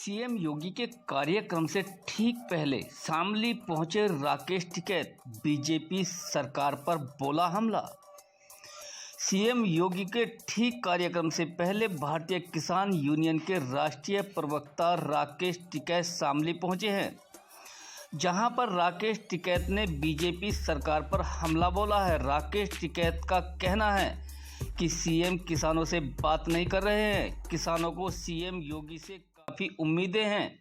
CM योगी के कार्यक्रम से ठीक पहले शामली पहुंचे राकेश टिकैत, बीजेपी सरकार पर बोला हमला। सीएम योगी के ठीक कार्यक्रम से पहले भारतीय किसान यूनियन के राष्ट्रीय प्रवक्ता राकेश टिकैत शामली पहुंचे हैं, जहां पर राकेश टिकैत ने बीजेपी सरकार पर हमला बोला है। राकेश टिकैत का कहना है कि सीएम किसानों से बात नहीं कर रहे हैं, किसानों को सीएम योगी से काफ़ी उम्मीदें हैं।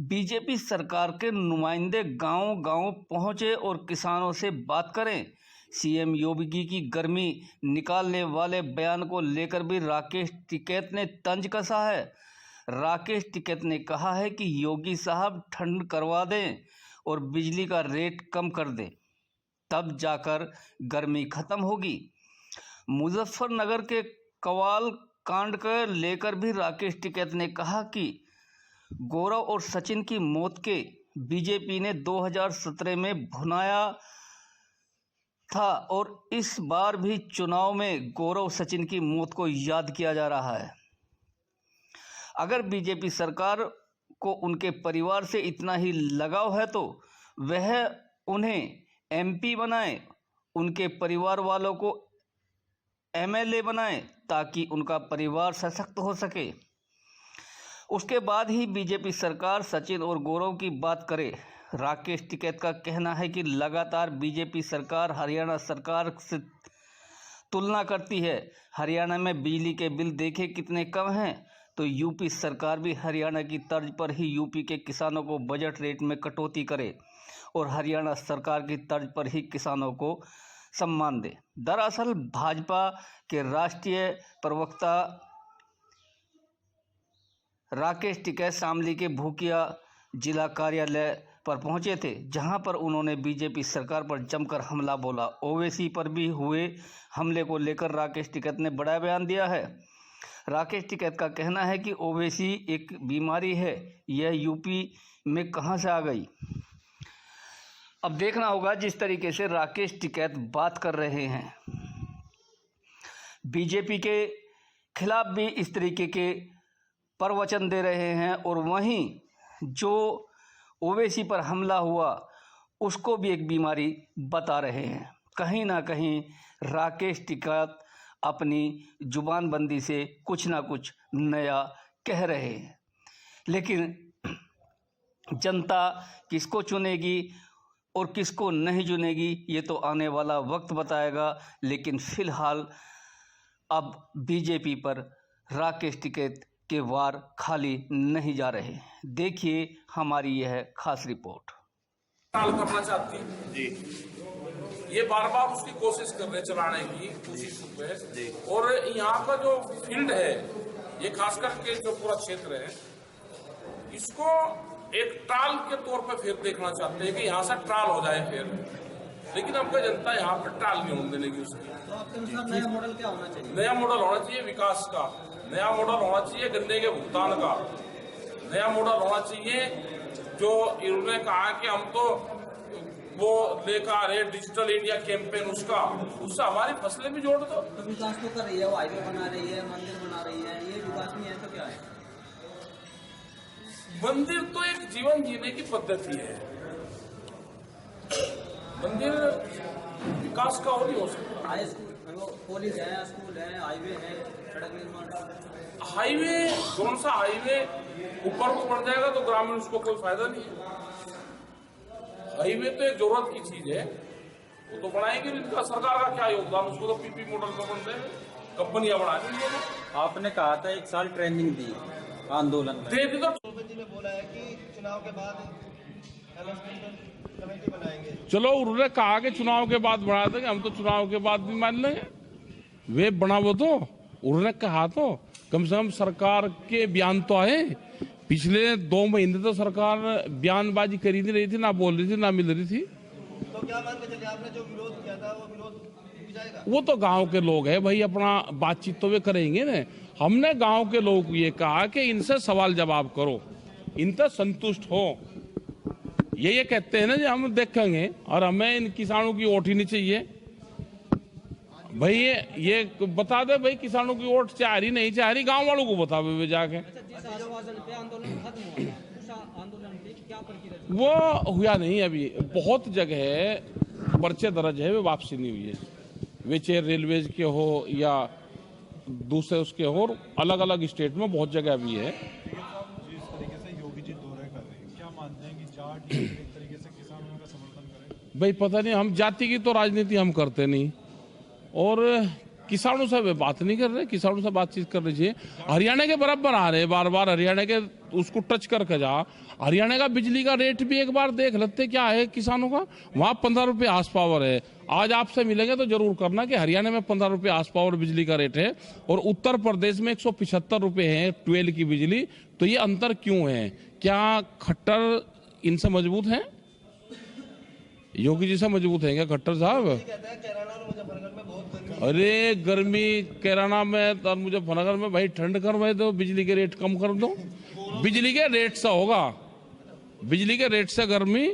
बीजेपी सरकार के नुमाइंदे गांव-गांव पहुंचे और किसानों से बात करें। सीएम योगी की गर्मी निकालने वाले बयान को लेकर भी राकेश टिकैत ने तंज कसा है। राकेश टिकैत ने कहा है कि योगी साहब ठंड करवा दें और बिजली का रेट कम कर दें, तब जाकर गर्मी खत्म होगी। मुजफ्फरनगर के कवाल कांड को लेकर भी राकेश टिकैत ने कहा कि गौरव और सचिन की मौत के बीजेपी ने 2017 में भुनाया था और इस बार भी चुनाव में गौरव सचिन की मौत को याद किया जा रहा है। अगर बीजेपी सरकार को उनके परिवार से इतना ही लगाव है तो वह उन्हें एमपी बनाए, उनके परिवार वालों को एमएलए बनाएं ताकि उनका परिवार सशक्त हो सके। उसके बाद ही बीजेपी सरकार सचिन और गौरव की बात करे। राकेश टिकैत का कहना है कि लगातार बीजेपी सरकार हरियाणा सरकार से तुलना करती है। हरियाणा में बिजली के बिल देखे कितने कम हैं, तो यूपी सरकार भी हरियाणा की तर्ज पर ही यूपी के किसानों को बजट रेट में कटौती करे और हरियाणा सरकार की तर्ज पर ही किसानों को सम्मान दे। दरअसल भाजपा के राष्ट्रीय प्रवक्ता राकेश टिकैत शामली के भूकिया जिला कार्यालय पर पहुंचे थे, जहां पर उन्होंने बीजेपी सरकार पर जमकर हमला बोला। ओवैसी पर भी हुए हमले को लेकर राकेश टिकैत ने बड़ा बयान दिया है। राकेश टिकैत का कहना है कि ओवैसी एक बीमारी है, यह यूपी में कहां से आ गई। अब देखना होगा जिस तरीके से राकेश टिकैत बात कर रहे हैं। बीजेपी के खिलाफ भी इस तरीके के प्रवचन दे रहे हैं और वहीं जो ओवैसी पर हमला हुआ उसको भी एक बीमारी बता रहे हैं। कहीं ना कहीं राकेश टिकैत अपनी जुबानबंदी से कुछ ना कुछ नया कह रहे हैं, लेकिन जनता किसको चुनेगी और किसको नहीं चुनेगी ये तो आने वाला वक्त बताएगा। लेकिन फिलहाल अब बीजेपी पर राकेश टिकैत के वार खाली नहीं जा रहे। देखिए हमारी यह खास रिपोर्ट। करना चाहती है जी, ये बार बार उसकी कोशिश कर रहे चलाने की कोशिश पे। और यहाँ का जो फील्ड है, ये खास करके जो पूरा क्षेत्र है, इसको एक ट्रायल के तौर पे फिर देखना चाहते हैं कि यहाँ से ट्रायल हो जाए फिर। लेकिन हमको जनता यहाँ पर ट्रायल नहीं होने देने की उसकी। तो आपके अनुसार नया मॉडल क्या होना चाहिए? नया मॉडल होना चाहिए विकास का, नया मॉडल होना चाहिए गन्ने के भुगतान का, नया मॉडल होना चाहिए जो इन्होंने कहा कि हम तो वो लेकर आ रहे डिजिटल इंडिया कैंपेन, उससे हमारी फसलें भी जोड़ दो। तो विकास तो कर रही है, वो हाईवे बना रही है, मंदिर बना रही है, ये विकास नहीं है तो क्या है? मंदिर तो एक जीवन जीने की पद्धति है, मंदिर विकास का और नहीं हो सकता। कॉलेज है, स्कूल है, हाईवे है, सड़क निर्माण। हाईवे कौन सा हाईवे ऊपर को बढ़ जाएगा तो ग्रामीण उसको कोई फायदा नहीं है। हाईवे तो एक जरूरत की चीज है, वो तो बनाएंगे। इनका सरकार का क्या योगदान, उसको तो पीपी मॉडल पर बनते हैं, कंपनियां बना देंगे। आपने कहा था 1 साल ट्रेनिंग दी आंदोलन में, दे दी तो जी ने बोला है कि चुनाव के बाद कमेटी बनाएंगे। चलो उन्होंने कहा कि चुनाव के बाद बना देंगे, हम तो चुनाव के बाद भी मान लेंगे। वे बना वो तो उन्होंने कहा, तो कम से कम सरकार के बयान तो आए। पिछले 2 महीने तो सरकार बयानबाजी करी नहीं रही थी, ना बोल रही थी ना मिल रही थी। तो क्या मान के चलिए आपने जो विरोध किया था वो विरोध रुक जाएगा? वो तो गांव के लोग हैं भाई, अपना बातचीत तो वे करेंगे ना। हमने गांव के लोगों को ये कहा कि इनसे सवाल जवाब करो, इनसे संतुष्ट हो। ये कहते हैं ना जी हम देखेंगे और हमें इन किसानों की वोट ही नहीं चाहिए। भाई ये बता दे भाई, किसानों की वोट चाह रही नहीं चाह रही, गांव वालों को बता वे जाके। अच्छा, जिस आश्वासन पे आंदोलन खत्म हुआ था, उस आंदोलन पे क्या प्रक्रिया थी? वो हुआ नहीं अभी। बहुत जगह पर्चे दर्ज है, वे वापसी नहीं हुई है। वे चाहे रेलवेज के हो या दूसरे उसके हो, अलग अलग स्टेट में बहुत जगह भी है। जिस तरीके से योगी जी दौरे कर रहे हैं, क्या मानते हैं कि जाट एक तरीके से किसानों का समर्थन करें? भाई पता नहीं, हम जाति की तो राजनीति हम करते नहीं, और किसानों से वे बात नहीं कर रहे। किसानों से बातचीत करनी चाहिए। हरियाणा के बराबर आ रहे बार बार, हरियाणा के उसको टच करके जा। हरियाणा का बिजली का रेट भी एक बार देख लेते क्या है किसानों का। वहां 15 रुपये हार्स पावर है। आज आपसे मिलेंगे तो जरूर करना कि हरियाणा में 15 रुपये हार्स पावर बिजली का रेट है और उत्तर प्रदेश में 175 रुपये है 12 की बिजली। तो ये अंतर क्यों है? क्या खट्टर इनसे मजबूत है? योगी जी से मजबूत है क्या खट्टर साहब? कहते हैं कैराना और मुजफ्फरनगर में बहुत गर्मी। अरे गर्मी कैराना में और मुजफ्फरनगर में भाई ठंड करवाए दो, बिजली के रेट कम कर दो। बिजली के रेट से होगा, बिजली के रेट से गर्मी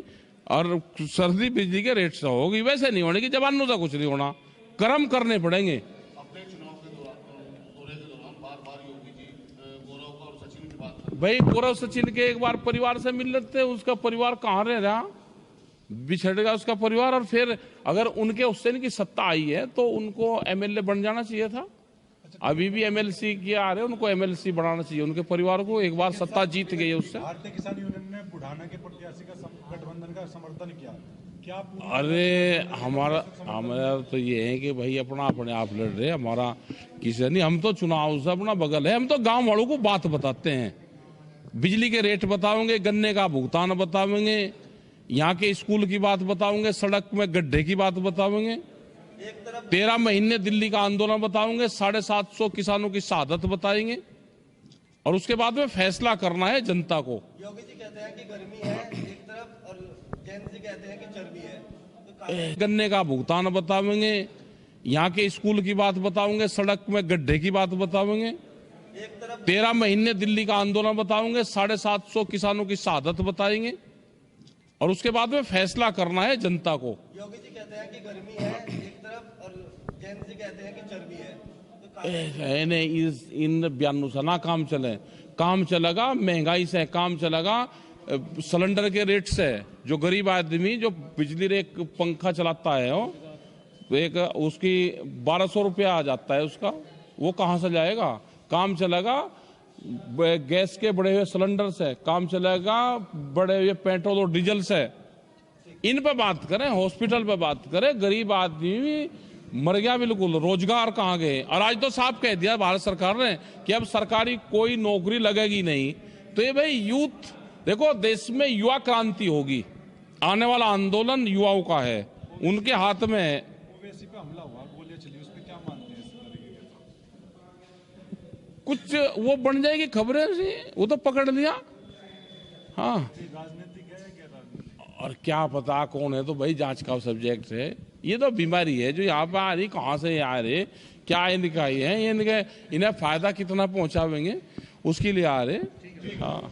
और सर्दी बिजली के रेट से होगी। वैसे नहीं होने की, जवानों से कुछ नहीं होना, कर्म करने पड़ेंगे। भाई गौरव सचिन के एक बार परिवार से मिल लेते, उसका परिवार कहाँ रह रहा, बिछड़ गया उसका परिवार। और फिर अगर उनके उससे इनकी सत्ता आई है तो उनको एमएलए बन जाना चाहिए था। अभी भी एमएलसी किए आ रहे, उनको एमएलसी बनाना चाहिए उनके परिवार को। एक बार सत्ता जीत गई है उससे। भारतीय किसान यूनियन ने बुढ़ाना के प्रत्याशी का गठबंधन का समर्थन किया, क्या अरे हमारा तो ये है कि भाई अपना अपने आप लड़ रहे, हमारा किसी नहीं। हम तो चुनाव से अपना बगल है, हम तो गांव वालों को बात बताते हैं। बिजली के रेट बताओगे, गन्ने का भुगतान बताओगे, यहाँ के स्कूल की बात बताओगे, सड़क में गड्ढे की बात बताओगे, 13 महीने दिल्ली का आंदोलन बताओगे, 750 किसानों की शहादत बताएंगे, और उसके बाद में फैसला करना है जनता को। योगी जी कहते हैं कि गर्मी है एक तरफ और जैन जी कहते हैं कि चर्बी है, तो गन्ने का भुगतान बताओगे, यहाँ के स्कूल की बात बताओगे, सड़क में गड्ढे की बात बताओगे, 13 महीने दिल्ली का आंदोलन बताओगे, 750 किसानों की शहादत बताएंगे, और उसके बाद में फैसला करना है जनता को। योगी जी कहते हैं कि गर्मी है एक तरफ और जैन जी कहते हैं कि चर्बी है, तो इन बयानों से ना काम चले। काम चलेगा महंगाई से, काम चलेगा सिलेंडर के रेट से। जो गरीब आदमी जो बिजली रे पंखा चलाता है, वो एक उसकी 1200 रुपया आ जाता है उसका, वो कहाँ से जाएगा? काम चलेगा गैस के बढ़े हुए सिलेंडर से, काम चलेगा बढ़े हुए पेट्रोल और डीजल से। इन पे बात करें, हॉस्पिटल पे बात करें। गरीब आदमी मर गया बिल्कुल, रोजगार कहाँ गए? और आज तो साफ कह दिया भारत सरकार ने कि अब सरकारी कोई नौकरी लगेगी नहीं। तो ये भाई यूथ, देखो देश में युवा क्रांति होगी, आने वाला आंदोलन युवाओं का है, उनके हाथ में है। ओवैसी पे हमला हुआ, गोलियां चली, उस पे क्या मानते हैं इस तरीके का? कुछ वो बन जाएगी खबरें, वो तो पकड़ लिया। हाँ, राजनीतिक है क्या राजनीतिक? और क्या पता कौन है, तो भाई जांच का सब्जेक्ट है। ये तो बीमारी है जो यहाँ पे आ रही, कहाँ से आ रहे, क्या इनका ही है, इन्हें फायदा कितना पहुंचावेंगे उसके लिए आ रहे। हाँ।